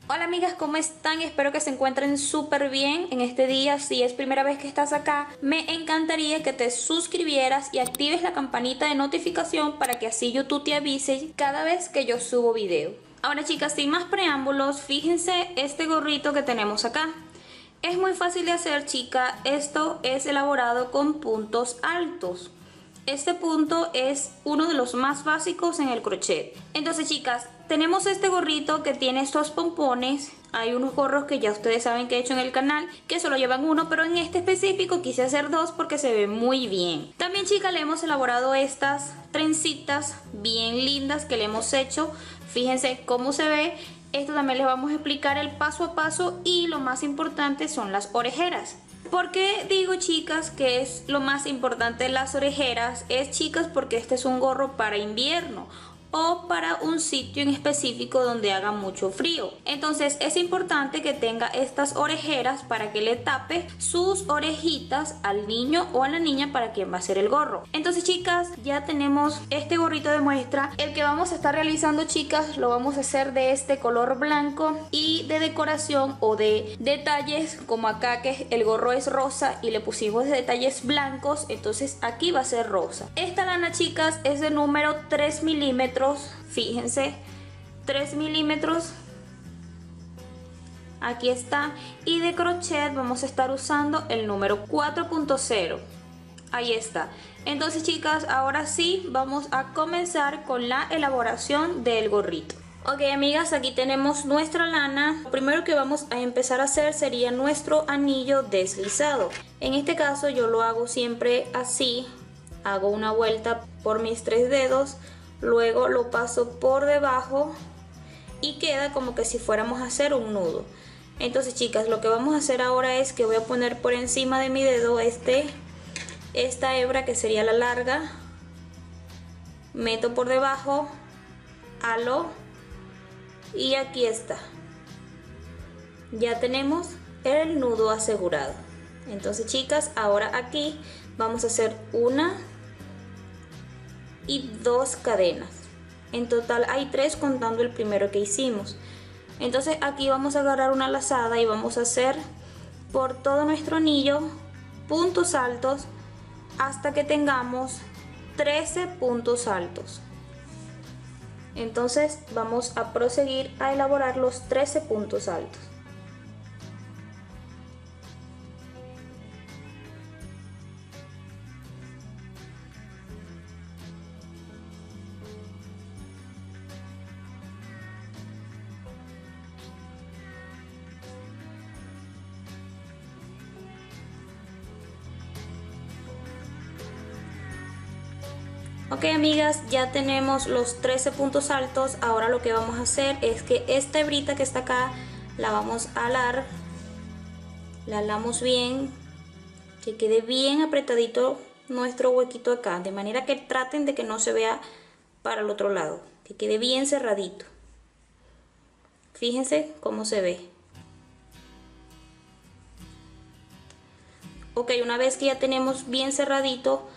Hola amigas, ¿cómo están? Espero que se encuentren súper bien en este día. Si es primera vez que estás acá, me encantaría que te suscribieras y actives la campanita de notificación para que así YouTube te avise cada vez que yo subo video. Ahora chicas, sin más preámbulos, fíjense este gorrito que tenemos acá. Es muy fácil de hacer, chica. Esto es elaborado con puntos altos. Este punto es uno de los más básicos en el crochet. Entonces chicas, tenemos este gorrito que tiene estos pompones. Hay unos gorros que ya ustedes saben que he hecho en el canal que solo llevan uno, pero en este específico quise hacer dos porque se ve muy bien. También chicas, le hemos elaborado estas trencitas bien lindas que le hemos hecho. Fíjense cómo se ve. Esto también les vamos a explicar el paso a paso y lo más importante son las orejeras. ¿Por qué digo chicas que es lo más importante de las orejeras? Es chicas porque este es un gorro para invierno o para un sitio en específico donde haga mucho frío. Entonces es importante que tenga estas orejeras para que le tape sus orejitas al niño o a la niña para quien va a ser el gorro. Entonces chicas, ya tenemos este gorrito de muestra. El que vamos a estar realizando chicas lo vamos a hacer de este color blanco y de decoración o de detalles como acá que el gorro es rosa y le pusimos detalles blancos, entonces aquí va a ser rosa. Esta lana chicas es de número 3 milímetros. Fíjense, 3 milímetros, aquí está, y de crochet vamos a estar usando el número 4.0, ahí está. Entonces chicas, ahora sí vamos a comenzar con la elaboración del gorrito. Ok amigas, aquí tenemos nuestra lana. Lo primero que vamos a empezar a hacer sería nuestro anillo deslizado. En este caso yo lo hago siempre así, hago una vuelta por mis 3 dedos. Luego lo paso por debajo y queda como que si fuéramos a hacer un nudo. Entonces chicas, lo que vamos a hacer ahora es que voy a poner por encima de mi dedo esta hebra que sería la larga. Meto por debajo, halo y aquí está. Ya tenemos el nudo asegurado. Entonces chicas, ahora aquí vamos a hacer una y 2 cadenas. En total hay 3 contando el primero que hicimos. Entonces aquí vamos a agarrar una lazada y vamos a hacer por todo nuestro anillo puntos altos hasta que tengamos 13 puntos altos. Entonces vamos a proseguir a elaborar los 13 puntos altos. Ok amigas, ya tenemos los 13 puntos altos. Ahora lo que vamos a hacer es que esta hebrita que está acá la vamos a alar. La alamos bien, que quede bien apretadito nuestro huequito acá, de manera que traten de que no se vea para el otro lado, que quede bien cerradito. Fíjense cómo se ve. Ok, una vez que ya tenemos bien cerradito,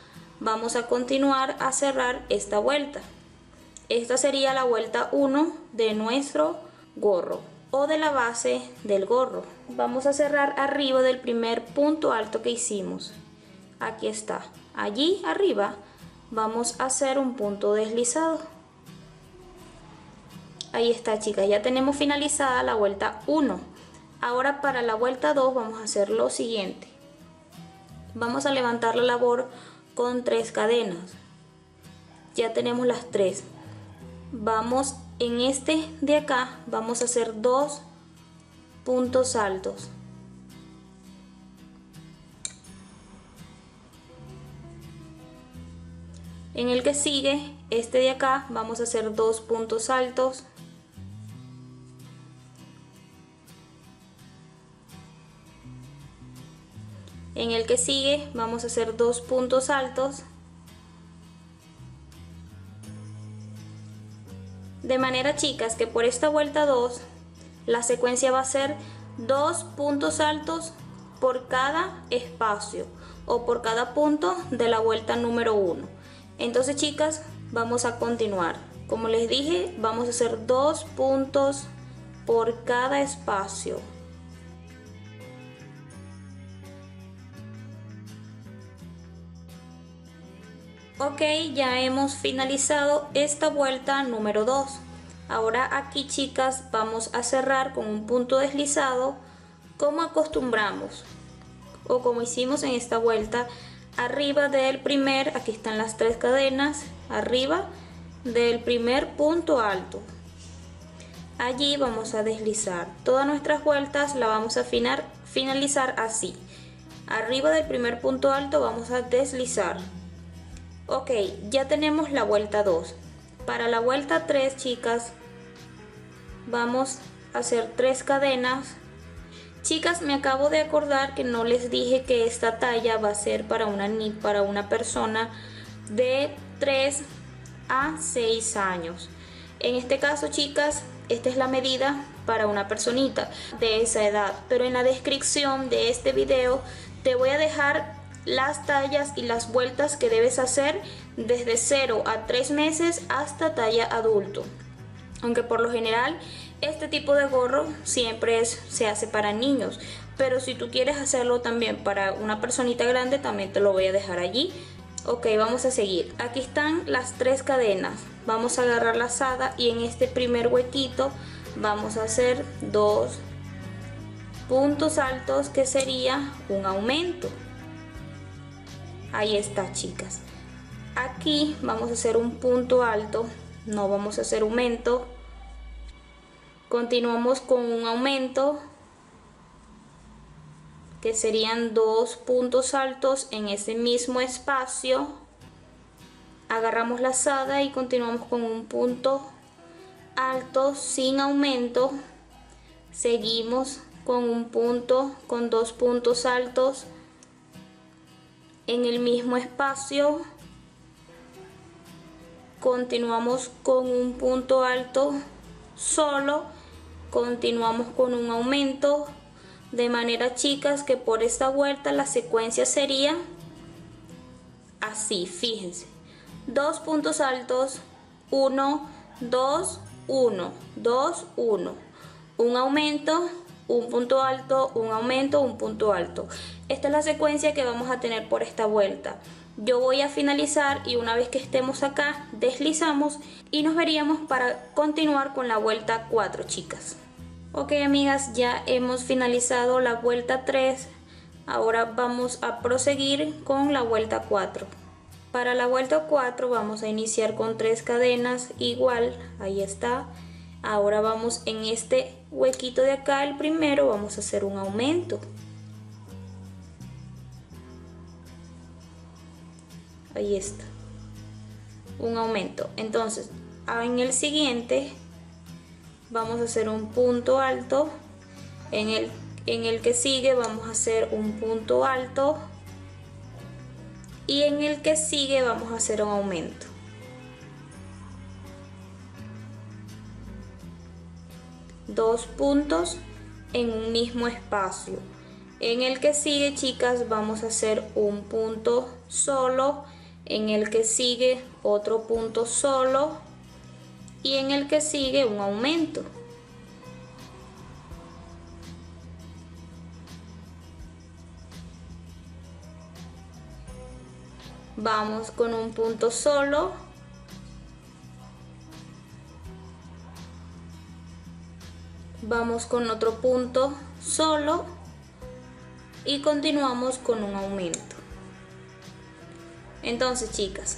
vamos a continuar a cerrar esta vuelta. Esta sería la vuelta 1 de nuestro gorro o de la base del gorro. Vamos a cerrar arriba del primer punto alto que hicimos. Aquí está. Allí arriba vamos a hacer un punto deslizado. Ahí está chicas, ya tenemos finalizada la vuelta 1. Ahora para la vuelta 2 vamos a hacer lo siguiente. Vamos a levantar la labor con 3 cadenas. Ya tenemos las 3. Vamos en este de acá, vamos a hacer 2 puntos altos. En el que sigue, este de acá, vamos a hacer 2 puntos altos. En el que sigue vamos a hacer 2 puntos altos. De manera chicas que por esta vuelta 2 la secuencia va a ser 2 puntos altos por cada espacio o por cada punto de la vuelta número 1. Entonces chicas, vamos a continuar. Como les dije, vamos a hacer 2 puntos por cada espacio. Ok, ya hemos finalizado esta vuelta número 2. Ahora aquí, chicas, vamos a cerrar con un punto deslizado como acostumbramos o como hicimos en esta vuelta. Arriba del primer, aquí están las 3 cadenas, arriba del primer punto alto. Allí vamos a deslizar. Todas nuestras vueltas la vamos a finalizar así. Arriba del primer punto alto vamos a deslizar. Ok, ya tenemos la vuelta 2. Para la vuelta 3, chicas, vamos a hacer 3 cadenas. Chicas, me acabo de acordar que no les dije que esta talla va a ser para una persona de 3 a 6 años. En este caso, chicas, esta es la medida para una personita de esa edad. Pero en la descripción de este video te voy a dejar las tallas y las vueltas que debes hacer desde 0 a 3 meses hasta talla adulto. Aunque por lo general este tipo de gorro siempre se hace para niños, pero si tú quieres hacerlo también para una personita grande, también te lo voy a dejar allí. Ok, vamos a seguir. Aquí están las 3 cadenas. Vamos a agarrar la lazada y en este primer huequito vamos a hacer 2 puntos altos, que sería un aumento. Ahí está, chicas. Aquí vamos a hacer un punto alto, no vamos a hacer aumento. Continuamos con un aumento, que serían 2 puntos altos en ese mismo espacio. Agarramos la lazada y continuamos con un punto alto sin aumento. Seguimos con 2 puntos altos en el mismo espacio. Continuamos con un punto alto solo, continuamos con un aumento, de manera, chicas, que por esta vuelta la secuencia sería así. Fíjense, 2 puntos altos, 1, 2, 1, 2, 1, un aumento, un punto alto, un aumento, un punto alto. Esta es la secuencia que vamos a tener por esta vuelta. Yo voy a finalizar y una vez que estemos acá deslizamos y nos veríamos para continuar con la vuelta 4, chicas. Ok, amigas, ya hemos finalizado la vuelta 3. Ahora vamos a proseguir con la vuelta 4. Para la vuelta 4 vamos a iniciar con 3 cadenas igual. Ahí está. Ahora vamos en este huequito de acá, el primero, vamos a hacer un aumento. Ahí está, un aumento. Entonces en el siguiente vamos a hacer un punto alto, en el que sigue vamos a hacer un punto alto y en el que sigue vamos a hacer un aumento. Dos puntos en un mismo espacio. En el que sigue, chicas, vamos a hacer un punto solo, en el que sigue otro punto solo y en el que sigue un aumento. Vamos con un punto solo, vamos con otro punto solo y continuamos con un aumento. Entonces, chicas,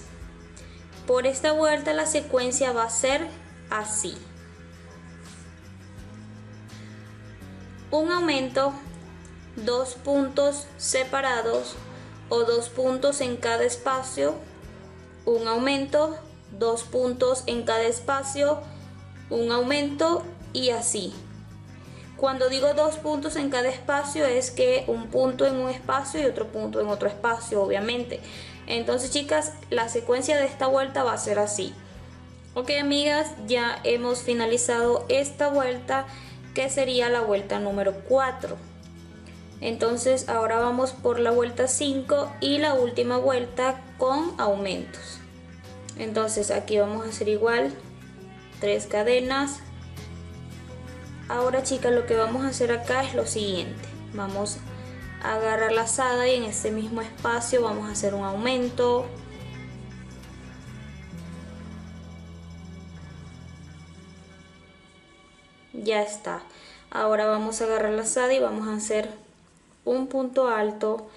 por esta vuelta la secuencia va a ser así: un aumento, 2 puntos separados o 2 puntos en cada espacio, un aumento, 2 puntos en cada espacio, un aumento y así. Cuando digo 2 puntos en cada espacio es que un punto en un espacio y otro punto en otro espacio, obviamente. Entonces, chicas, la secuencia de esta vuelta va a ser así. Ok, amigas, ya hemos finalizado esta vuelta, que sería la vuelta número 4. Entonces ahora vamos por la vuelta 5 y la última vuelta con aumentos. Entonces aquí vamos a hacer igual 3 cadenas, Ahora chicas, lo que vamos a hacer acá es lo siguiente. Vamos a agarrar la lazada y en ese mismo espacio vamos a hacer un aumento. Ya está. Ahora vamos a agarrar la lazada y vamos a hacer un punto alto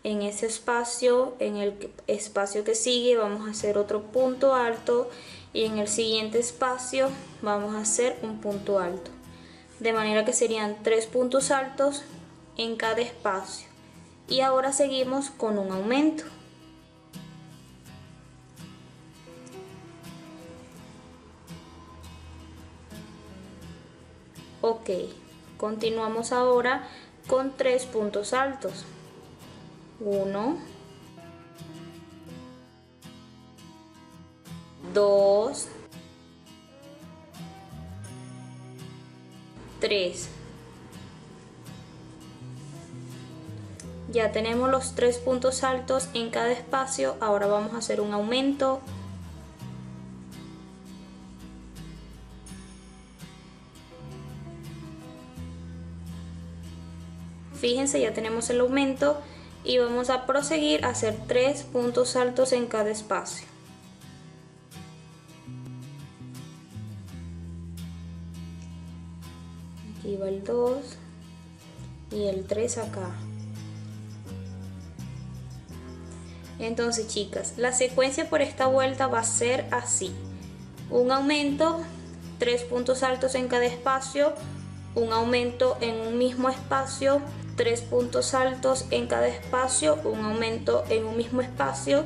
en ese espacio. En el espacio que sigue vamos a hacer otro punto alto y en el siguiente espacio vamos a hacer un punto alto, de manera que serían 3 puntos altos en cada espacio. Y ahora seguimos con un aumento. Ok, continuamos ahora con 3 puntos altos. 1, 2, 3. Ya tenemos los 3 puntos altos en cada espacio. Ahora vamos a hacer un aumento. Fíjense, ya tenemos el aumento y vamos a proseguir a hacer 3 puntos altos en cada espacio. Aquí va el 2 y el 3 acá. Entonces chicas, la secuencia por esta vuelta va a ser así: un aumento, 3 puntos altos en cada espacio, un aumento en un mismo espacio, 3 puntos altos en cada espacio, un aumento en un mismo espacio,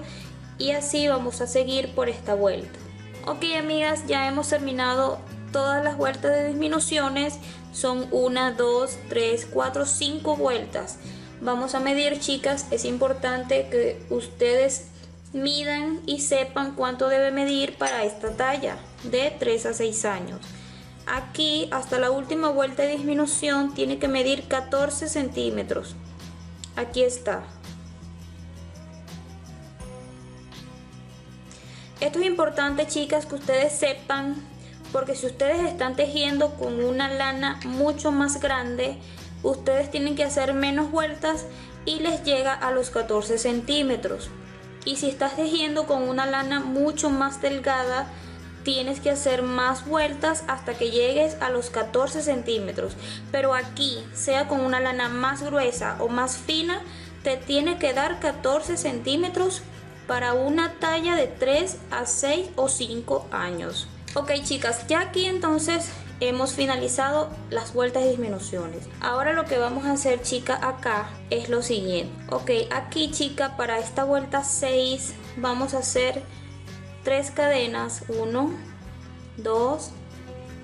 y así vamos a seguir por esta vuelta. Ok amigas, ya hemos terminado todas las vueltas de disminuciones. Son 1, 2, 3, 4, 5 vueltas. Vamos a medir chicas, es importante que ustedes midan y sepan cuánto debe medir para esta talla de 3 a 6 años. Aquí hasta la última vuelta de disminución tiene que medir 14 centímetros. Aquí está. Esto es importante chicas que ustedes sepan, porque si ustedes están tejiendo con una lana mucho más grande, ustedes tienen que hacer menos vueltas y les llega a los 14 centímetros. Y si estás tejiendo con una lana mucho más delgada, tienes que hacer más vueltas hasta que llegues a los 14 centímetros. Pero aquí, sea con una lana más gruesa o más fina, te tiene que dar 14 centímetros para una talla de 3 a 6 o 5 años. Ok chicas, ya aquí entonces hemos finalizado las vueltas de disminuciones. Ahora lo que vamos a hacer chica acá es lo siguiente. Ok, aquí chica, para esta vuelta 6 vamos a hacer 3 cadenas, 1, 2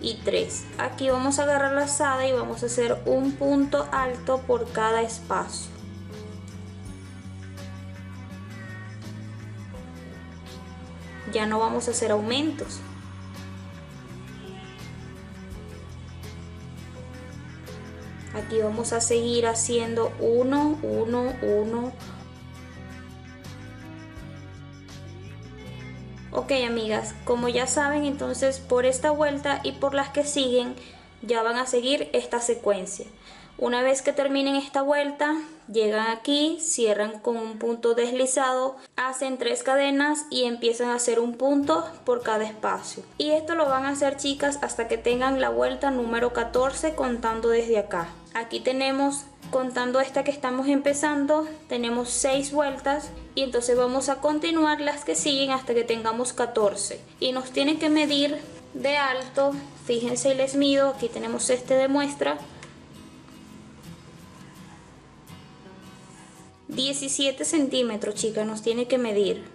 y 3. Aquí vamos a agarrar la lazada y vamos a hacer un punto alto por cada espacio. Ya no vamos a hacer aumentos. Aquí vamos a seguir haciendo 1, 1, 1. Ok amigas, como ya saben, entonces por esta vuelta y por las que siguen ya van a seguir esta secuencia. Una vez que terminen esta vuelta, llegan aquí, cierran con un punto deslizado, hacen 3 cadenas y empiezan a hacer un punto por cada espacio. Y esto lo van a hacer chicas hasta que tengan la vuelta número 14 contando desde acá. Aquí tenemos, contando esta que estamos empezando, tenemos 6 vueltas y entonces vamos a continuar las que siguen hasta que tengamos 14. Y nos tienen que medir de alto, fíjense y les mido, aquí tenemos este de muestra, 17 centímetros chicas, nos tiene que medir.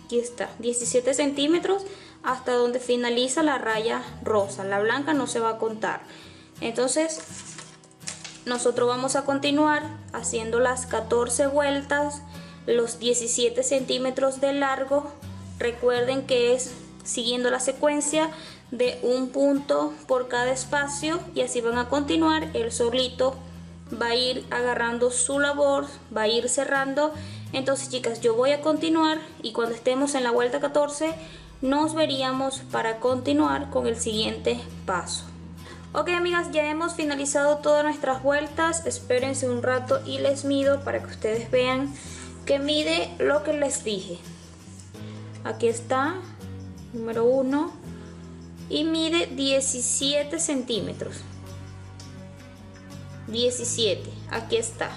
Aquí está, 17 centímetros hasta donde finaliza la raya rosa, la blanca no se va a contar. Entonces nosotros vamos a continuar haciendo las 14 vueltas, los 17 centímetros de largo. Recuerden que es siguiendo la secuencia de un punto por cada espacio y así van a continuar. El solito va a ir agarrando su labor, va a ir cerrando. Entonces chicas, yo voy a continuar y cuando estemos en la vuelta 14 nos veríamos para continuar con el siguiente paso. Ok amigas, ya hemos finalizado todas nuestras vueltas. Espérense un rato y les mido para que ustedes vean que mide lo que les dije. Aquí está, número 1, y mide 17 centímetros. 17, aquí está.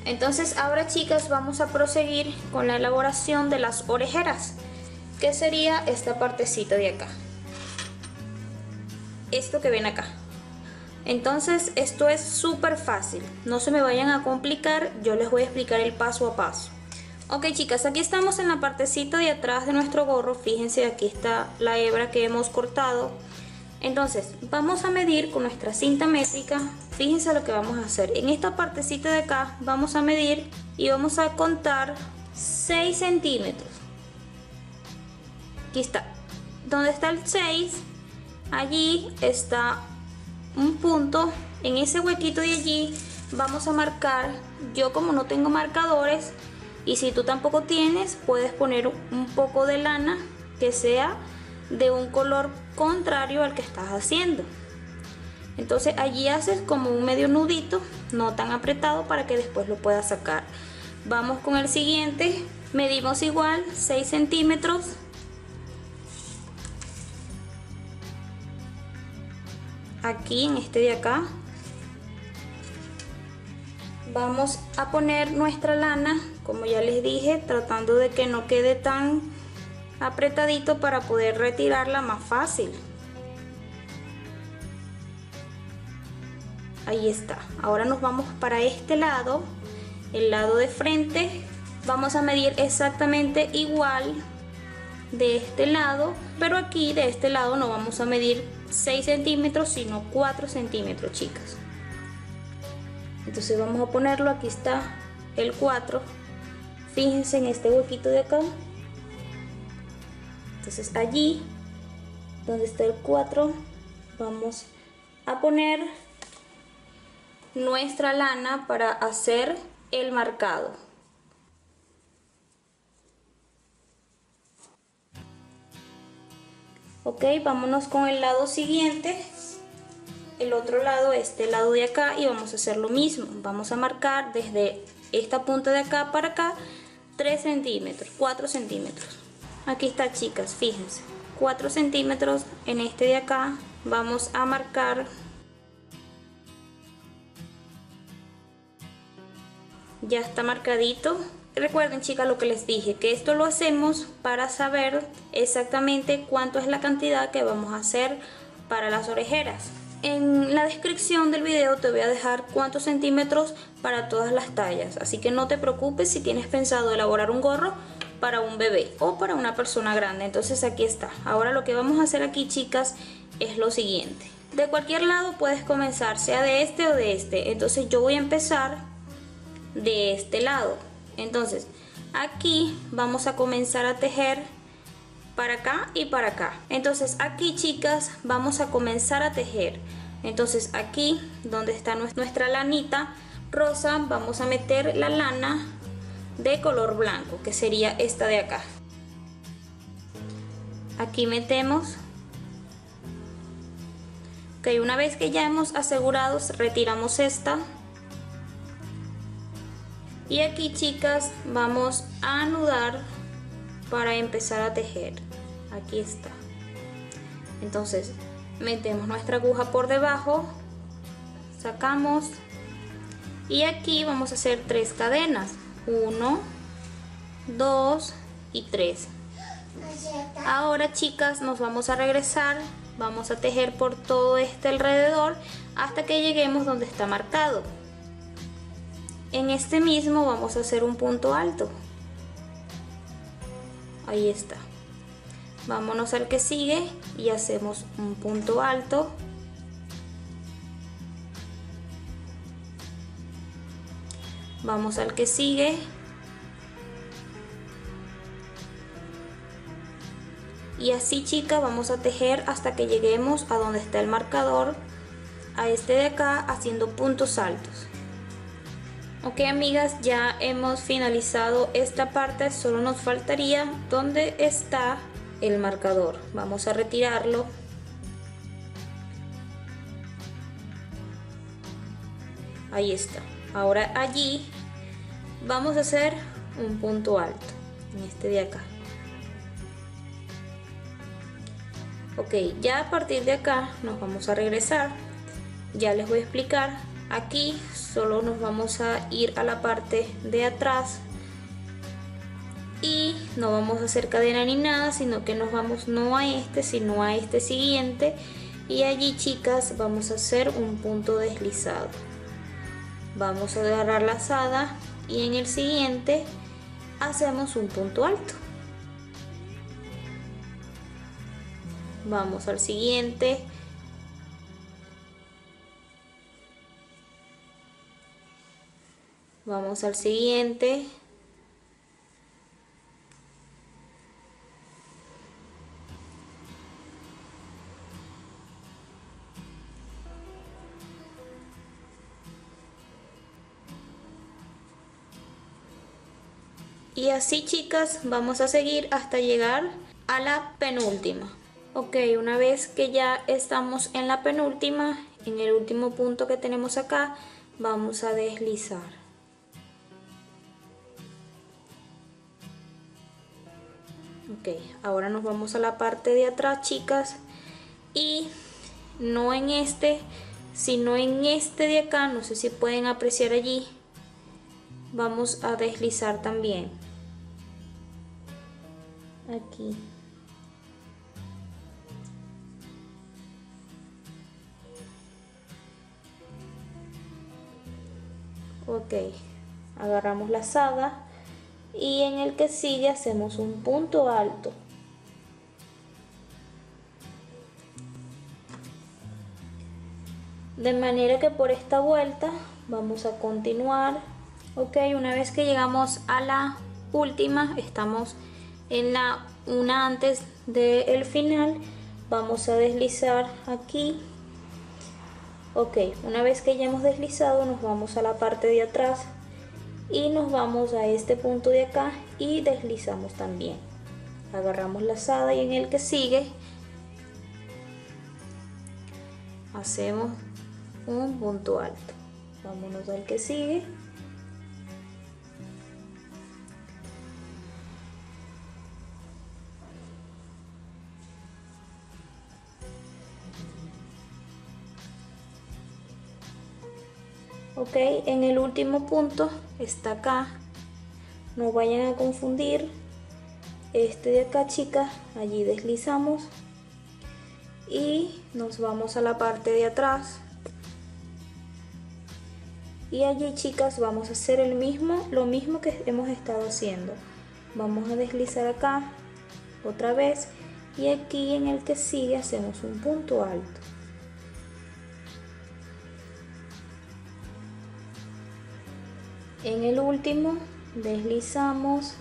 Entonces ahora chicas vamos a proseguir con la elaboración de las orejeras, que sería esta partecita de acá, esto que ven acá. Entonces esto es súper fácil, no se me vayan a complicar, yo les voy a explicar el paso a paso. Ok chicas, aquí estamos en la partecita de atrás de nuestro gorro. Fíjense, aquí está la hebra que hemos cortado. Entonces vamos a medir con nuestra cinta métrica. Fíjense lo que vamos a hacer. En esta partecita de acá vamos a medir y vamos a contar 6 centímetros. Aquí está. Donde está el 6, allí está un punto. En ese huequito de allí vamos a marcar. Yo, como no tengo marcadores, y si tú tampoco tienes, puedes poner un poco de lana que sea de un color contrario al que estás haciendo. Entonces allí haces como un medio nudito, no tan apretado, para que después lo puedas sacar. Vamos con el siguiente. Medimos igual 6 centímetros. Aquí en este de acá vamos a poner nuestra lana, como ya les dije, tratando de que no quede tan apretadito para poder retirarla más fácil. Ahí está. Ahora nos vamos para este lado, el lado de frente. Vamos a medir exactamente igual de este lado, pero aquí de este lado no vamos a medir 6 centímetros sino 4 centímetros chicas. Entonces vamos a ponerlo, aquí está el 4, fíjense en este huequito de acá. Entonces allí donde está el 4 vamos a poner nuestra lana para hacer el marcado. Ok, vámonos con el lado siguiente, el otro lado, este lado de acá, y vamos a hacer lo mismo. Vamos a marcar desde esta punta de acá para acá 3 centímetros, 4 centímetros. Aquí está chicas, fíjense, 4 centímetros en este de acá. Vamos a marcar. Ya está marcadito. Recuerden chicas lo que les dije, que esto lo hacemos para saber exactamente cuánto es la cantidad que vamos a hacer para las orejeras. En la descripción del video te voy a dejar cuántos centímetros para todas las tallas, así que no te preocupes si tienes pensado elaborar un gorro para un bebé o para una persona grande. Entonces aquí está. Ahora lo que vamos a hacer aquí chicas es lo siguiente. De cualquier lado puedes comenzar, sea de este o de este. Entonces yo voy a empezar de este lado. Entonces aquí vamos a comenzar a tejer para acá y para acá. Entonces aquí chicas vamos a comenzar a tejer. Entonces aquí donde está nuestra lanita rosa vamos a meter la lana de color blanco, que sería esta de acá. Aquí metemos. Ok, una vez que ya hemos asegurado, retiramos esta. Y aquí chicas vamos a anudar para empezar a tejer. Aquí está. Entonces metemos nuestra aguja por debajo, sacamos y aquí vamos a hacer 3 cadenas, 1, 2 y 3. Ahora chicas nos vamos a regresar, vamos a tejer por todo este alrededor hasta que lleguemos donde está marcado. En este mismo vamos a hacer un punto alto. Ahí está. Vámonos al que sigue y hacemos un punto alto. Vamos al que sigue. Y así chicas vamos a tejer hasta que lleguemos a donde está el marcador, a este de acá, haciendo puntos altos. Ok amigas, ya hemos finalizado esta parte, solo nos faltaría donde está el marcador. Vamos a retirarlo. Ahí está. Ahora allí vamos a hacer un punto alto en este de acá. Ok, ya a partir de acá nos vamos a regresar. Ya les voy a explicar. Aquí solo nos vamos a ir a la parte de atrás y no vamos a hacer cadena ni nada, sino que nos vamos no a este, sino a este siguiente, y allí, chicas, vamos a hacer un punto deslizado. Vamos a agarrar la lazada y en el siguiente hacemos un punto alto. Vamos al siguiente. Vamos al siguiente. Y así, chicas, vamos a seguir hasta llegar a la penúltima. Ok, una vez que ya estamos en la penúltima, en el último punto que tenemos acá, vamos a deslizar. Ok, ahora nos vamos a la parte de atrás, chicas, y no en este, sino en este de acá, no sé si pueden apreciar allí, vamos a deslizar también. Aquí. Ok, agarramos la lazada y en el que sigue hacemos un punto alto. De manera que por esta vuelta vamos a continuar. Ok, una vez que llegamos a la última, estamos en la una antes del final, vamos a deslizar aquí. Ok, una vez que ya hemos deslizado, nos vamos a la parte de atrás y nos vamos a este punto de acá y deslizamos también. Agarramos la lazada y en el que sigue hacemos un punto alto. Vámonos al que sigue. Ok, en el último punto está acá, no vayan a confundir, este de acá, chicas, allí deslizamos y nos vamos a la parte de atrás y allí, chicas, vamos a hacer lo mismo que hemos estado haciendo. Vamos a deslizar acá otra vez y aquí en el que sigue hacemos un punto alto. En el último deslizamos,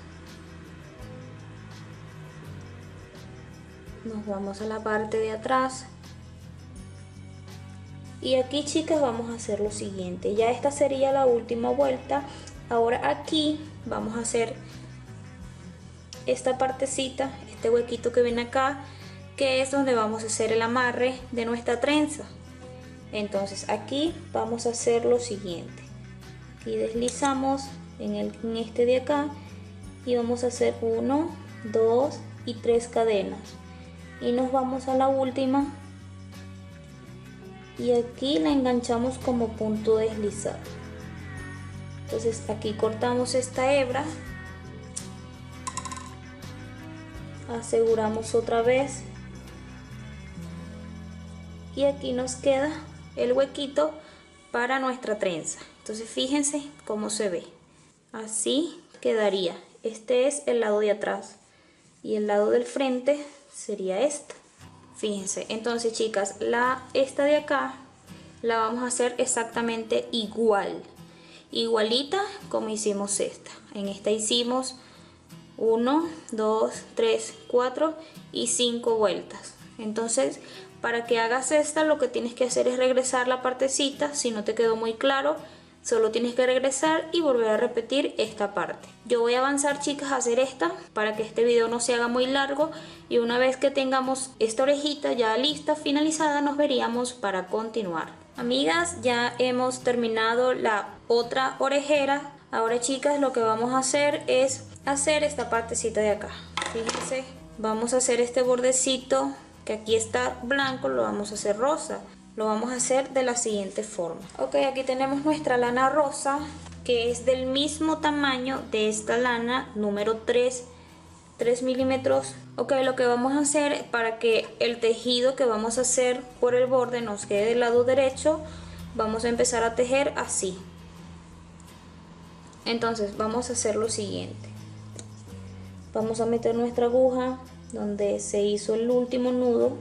nos vamos a la parte de atrás y aquí, chicas, vamos a hacer lo siguiente. Ya esta sería la última vuelta. Ahora aquí vamos a hacer esta partecita, este huequito que ven acá, que es donde vamos a hacer el amarre de nuestra trenza. Entonces aquí vamos a hacer lo siguiente. Aquí deslizamos en este de acá y vamos a hacer 1, 2 y 3 cadenas y nos vamos a la última y aquí la enganchamos como punto deslizado. Entonces aquí cortamos esta hebra, aseguramos otra vez y aquí nos queda el huequito para nuestra trenza. Entonces fíjense cómo se ve, así quedaría. Este es el lado de atrás y el lado del frente sería este. Fíjense, entonces, chicas, esta de acá la vamos a hacer exactamente igualita como hicimos esta. En esta hicimos 1, 2, 3, 4 y 5 vueltas. Entonces, para que hagas esta, lo que tienes que hacer es regresar la partecita. Si no te quedó muy claro, Solo tienes que regresar y volver a repetir esta parte. Yo voy a avanzar, chicas, a hacer esta para que este video no se haga muy largo, y una vez que tengamos esta orejita ya lista, finalizada, nos veríamos para continuar. Amigas, ya hemos terminado la otra orejera. Ahora, chicas, lo que vamos a hacer es hacer esta partecita de acá. Fíjense, vamos a hacer este bordecito que aquí está blanco, lo vamos a hacer rosa. Lo vamos a hacer de la siguiente forma. Ok, aquí tenemos nuestra lana rosa, que es del mismo tamaño de esta lana número 3 milímetros. Ok, lo que vamos a hacer para que el tejido que vamos a hacer por el borde nos quede del lado derecho, vamos a empezar a tejer así. Entonces vamos a hacer lo siguiente. Vamos a meter nuestra aguja donde se hizo el último nudo.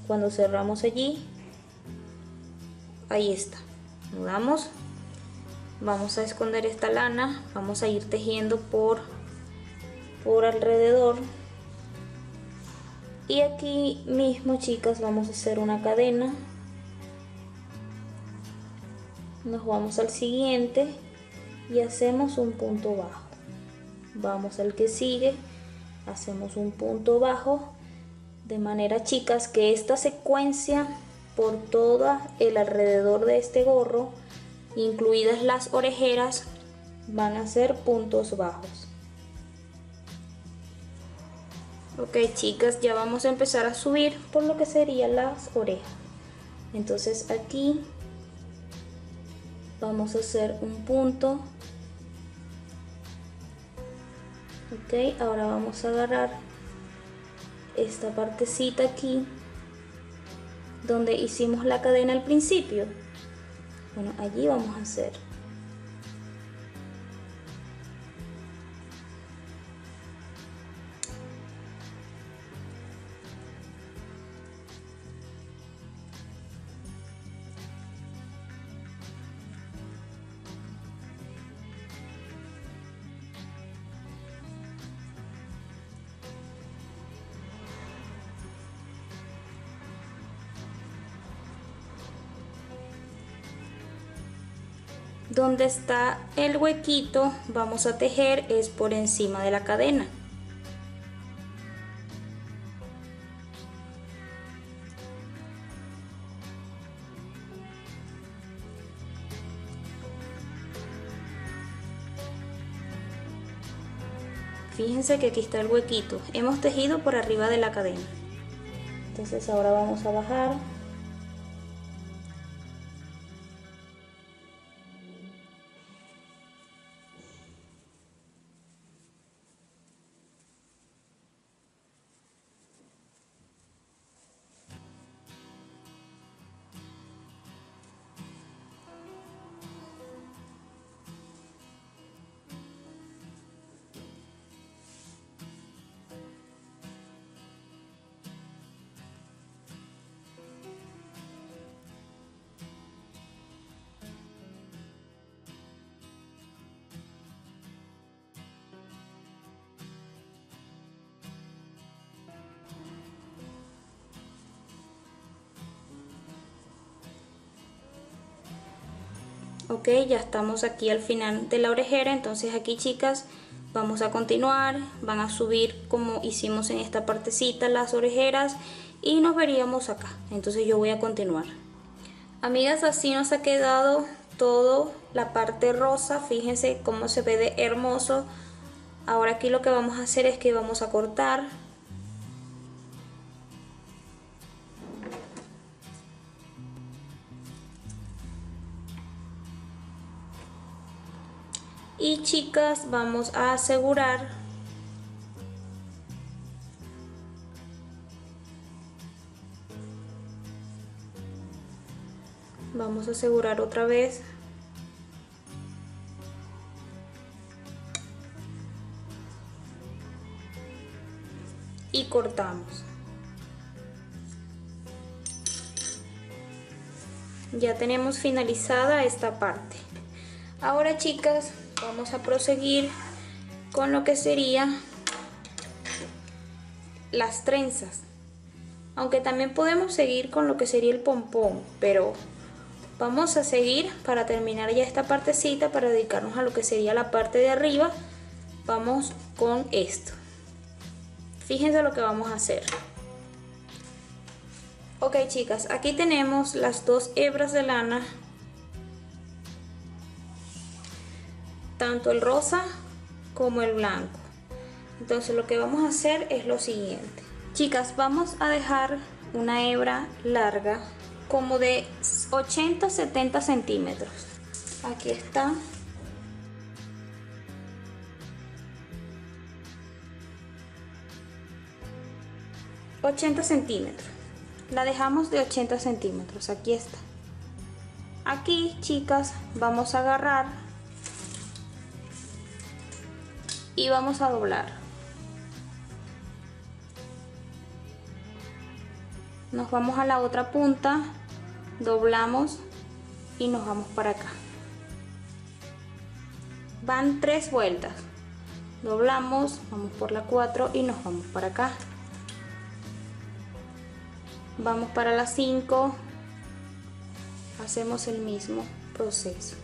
Cuando cerramos allí, ahí está, nudamos. Vamos a esconder esta lana, vamos a ir tejiendo por alrededor, y aquí mismo, chicas, vamos a hacer una cadena. Nos vamos al siguiente y hacemos un punto bajo. Vamos al que sigue, hacemos un punto bajo, de manera, chicas, que esta secuencia por todo el alrededor de este gorro, incluidas las orejeras, van a ser puntos bajos. Ok, chicas, ya vamos a empezar a subir por lo que serían las orejas. Entonces aquí vamos a hacer un punto. Ok, ahora vamos a agarrar esta partecita aquí donde hicimos la cadena al principio. Bueno, allí vamos a hacer donde está el huequito. Vamos a tejer es por encima de la cadena. Fíjense que aquí está el huequito, hemos tejido por arriba de la cadena. Entonces ahora vamos a bajar. Ok, ya estamos aquí al final de la orejera. Entonces aquí, chicas, vamos a continuar. Van a subir como hicimos en esta partecita las orejeras y nos veríamos acá. Entonces yo voy a continuar. Amigas, así nos ha quedado todo la parte rosa. Fíjense cómo se ve de hermoso. Ahora aquí lo que vamos a hacer es que vamos a cortar. Y, chicas, vamos a asegurar otra vez y cortamos. Ya tenemos finalizada esta parte. Ahora, chicas, vamos a proseguir con lo que sería las trenzas, aunque también podemos seguir con lo que sería el pompón, pero Vamos a seguir para terminar ya esta partecita, para dedicarnos a lo que sería la parte de arriba. Vamos con esto. Fíjense lo que vamos a hacer. Ok, chicas, aquí tenemos las dos hebras de lana, tanto el rosa como el blanco. Entonces lo que vamos a hacer es lo siguiente. Chicas, vamos a dejar una hebra larga como de 80-70 centímetros. Aquí está. ...80 centímetros... la dejamos de 80 centímetros, aquí está. Aquí, chicas, vamos a agarrar y vamos a doblar. Nos vamos a la otra punta, doblamos y nos vamos para acá. Van 3 vueltas, doblamos, vamos por la 4 y nos vamos para acá. Vamos para la 5, hacemos el mismo proceso.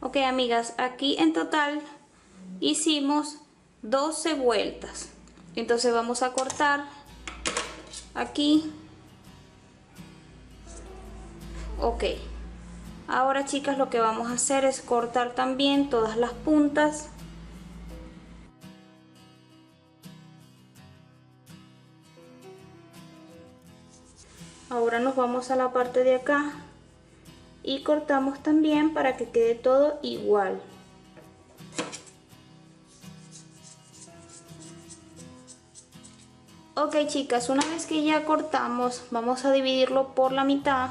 Ok, amigas, aquí en total hicimos 12 vueltas. Entonces vamos a cortar aquí. Ok, ahora, chicas, lo que vamos a hacer es cortar también todas las puntas. Ahora nos vamos a la parte de acá y cortamos también para que quede todo igual. Ok, chicas, una vez que ya cortamos, vamos a dividirlo por la mitad.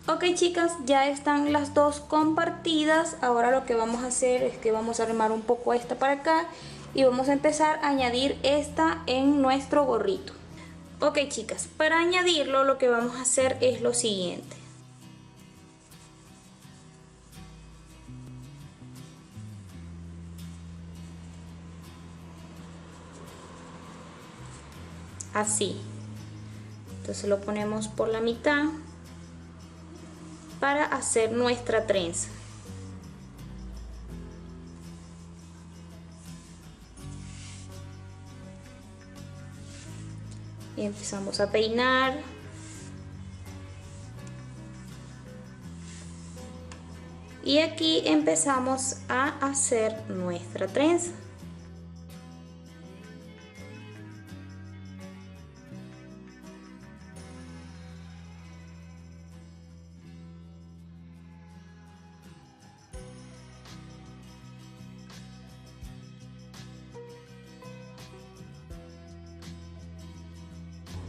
Ok, chicas, ya están las dos compartidas. Ahora lo que vamos a hacer es que vamos a armar un poco esta para acá y vamos a empezar a añadir esta en nuestro gorrito. Ok, chicas, para añadirlo lo que vamos a hacer es lo siguiente. Así. Entonces lo ponemos por la mitad para hacer nuestra trenza. Y empezamos a peinar. Y aquí empezamos a hacer nuestra trenza.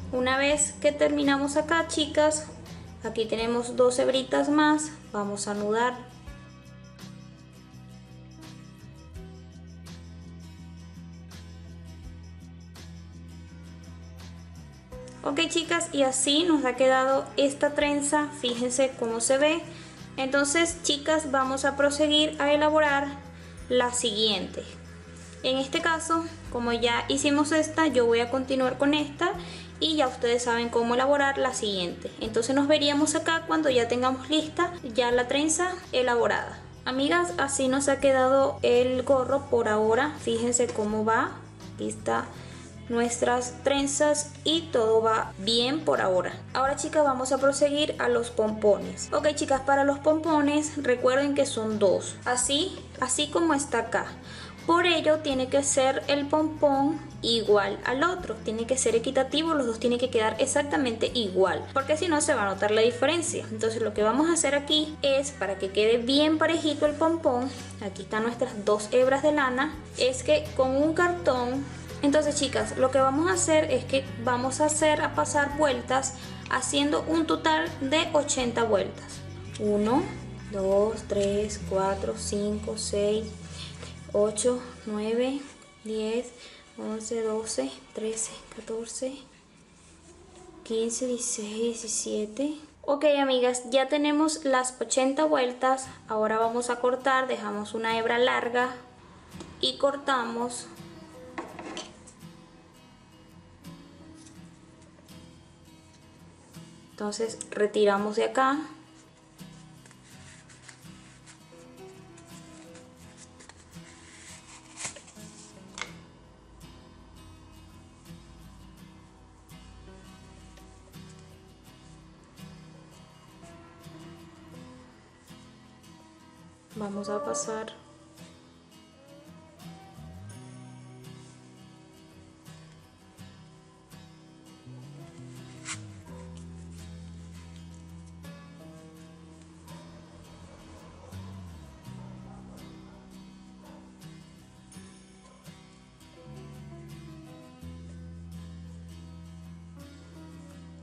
Una vez que terminamos acá, chicas, aquí tenemos 2 hebritas más, vamos a anudar. Ok, chicas, y así nos ha quedado esta trenza, fíjense cómo se ve. Entonces, chicas, vamos a proseguir a elaborar la siguiente. En este caso, como ya hicimos esta, yo voy a continuar con esta y ya ustedes saben cómo elaborar la siguiente. Entonces nos veríamos acá cuando ya tengamos lista ya la trenza elaborada. Amigas, así nos ha quedado el gorro por ahora. Fíjense cómo va. Aquí está nuestras trenzas y todo va bien por ahora. Ahora, chicas, vamos a proseguir a los pompones. Ok, chicas, para los pompones recuerden que son 2, así como está acá. Por ello tiene que ser el pompón igual al otro, tiene que ser equitativo, los dos tienen que quedar exactamente igual, porque si no se va a notar la diferencia. Entonces lo que vamos a hacer aquí es, para que quede bien parejito el pompón, aquí están nuestras 2 hebras de lana, es que con un cartón, entonces, chicas, lo que vamos a hacer es que vamos a pasar vueltas haciendo un total de 80 vueltas. 1, 2, 3, 4, 5, 6, 8, 9, 10, 11, 12, 13, 14, 15, 16, 17. Ok, amigas, ya tenemos las 80 vueltas. Ahora vamos a cortar, dejamos una hebra larga y cortamos. Entonces retiramos de acá. Vamos a pasar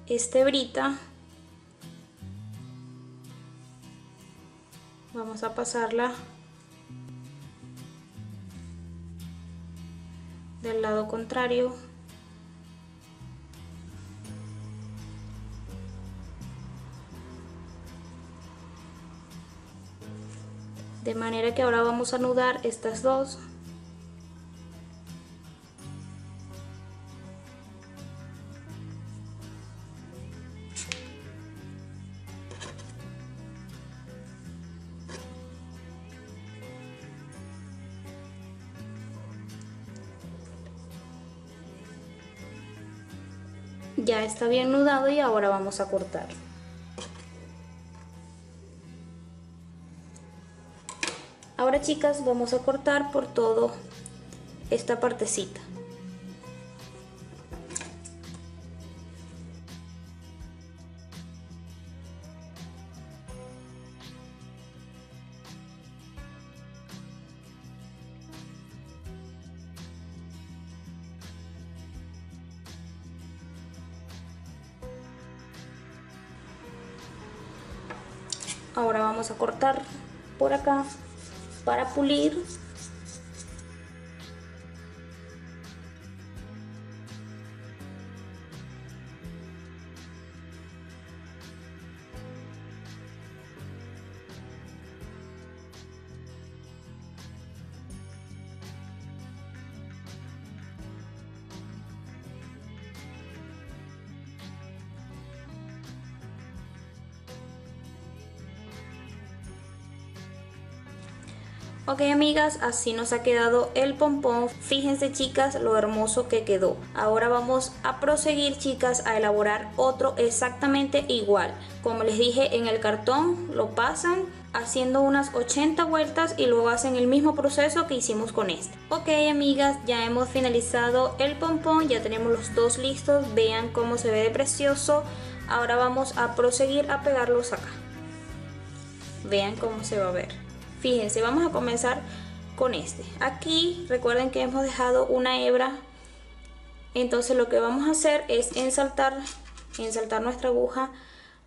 esta hebrita, vamos a pasarla del lado contrario. De manera que ahora vamos a anudar estas dos. Ya está bien nudado y ahora vamos a cortar. Ahora, chicas, vamos a cortar por todo esta partecita. Ahora vamos a cortar por acá para pulir. Ok, amigas, así nos ha quedado el pompón. Fíjense, chicas, lo hermoso que quedó. Ahora vamos a proseguir, chicas, a elaborar otro exactamente igual. Como les dije, en el cartón lo pasan haciendo unas 80 vueltas y luego hacen el mismo proceso que hicimos con este. Ok, amigas, ya hemos finalizado el pompón, ya tenemos los dos listos. Vean cómo se ve de precioso. Ahora vamos a proseguir a pegarlos acá. Vean cómo se va a ver. Fíjense, vamos a comenzar con este. Aquí recuerden que hemos dejado una hebra. Entonces lo que vamos a hacer es ensartar nuestra aguja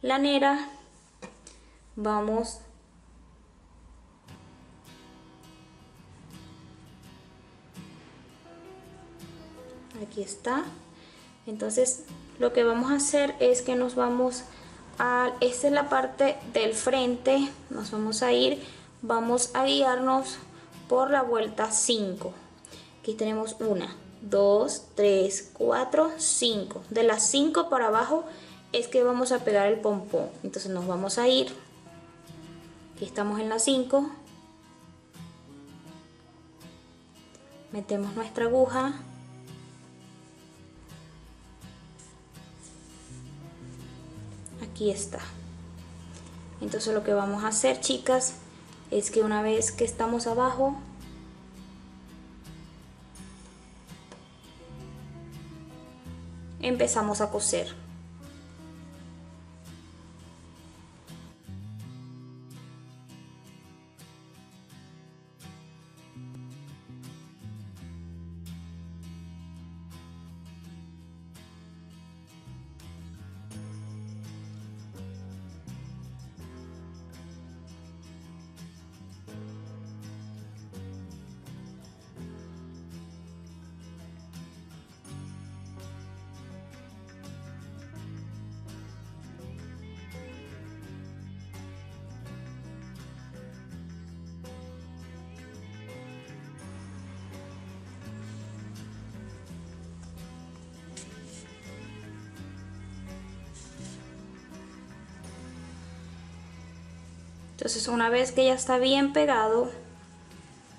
lanera. Vamos aquí está. Entonces lo que vamos a hacer es que nos vamos a, esta es la parte del frente, nos vamos a ir, vamos a guiarnos por la vuelta 5. Aquí tenemos 1, 2, 3, 4, 5. De las 5 para abajo es que vamos a pegar el pompón. Entonces nos vamos a ir, aquí estamos en la 5, metemos nuestra aguja, aquí está. Entonces lo que vamos a hacer, chicas, es que una vez que estamos abajo, empezamos a coser. Entonces una vez que ya está bien pegado,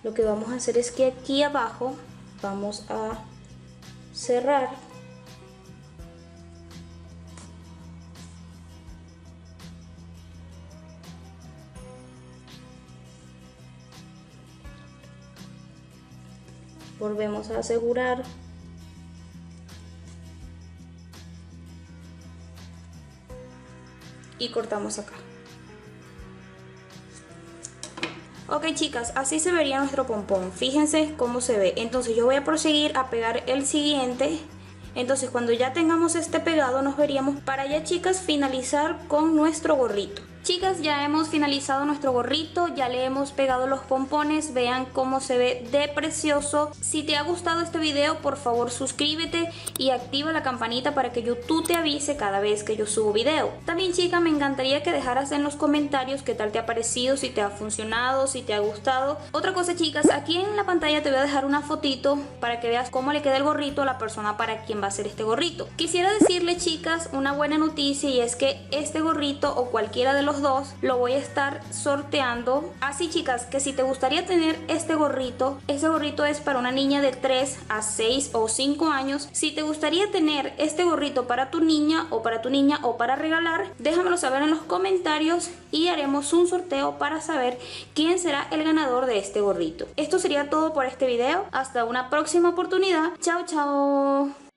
lo que vamos a hacer es que aquí abajo vamos a cerrar. Volvemos a asegurar. Y cortamos acá. Ok chicas, así se vería nuestro pompón. Fíjense cómo se ve. Entonces yo voy a proseguir a pegar el siguiente. Entonces cuando ya tengamos este pegado nos veríamos para ya chicas finalizar con nuestro gorrito. Chicas, ya hemos finalizado nuestro gorrito, ya le hemos pegado los pompones, vean cómo se ve de precioso. Si te ha gustado este video, por favor suscríbete y activa la campanita para que YouTube te avise cada vez que yo subo video. También chica, me encantaría que dejaras en los comentarios qué tal te ha parecido, si te ha funcionado, si te ha gustado. Otra cosa chicas, aquí en la pantalla te voy a dejar una fotito para que veas cómo le queda el gorrito a la persona para quien va a hacer este gorrito. Quisiera decirle chicas una buena noticia, y es que este gorrito o cualquiera de los dos lo voy a estar sorteando. Así chicas, que si te gustaría tener este gorrito es para una niña de 3 a 6 o 5 años. Si te gustaría tener este gorrito para tu niña o para tu niña o para regalar, déjamelo saber en los comentarios y haremos un sorteo para saber quién será el ganador de este gorrito. Esto sería todo por este video, hasta una próxima oportunidad. Chao chao.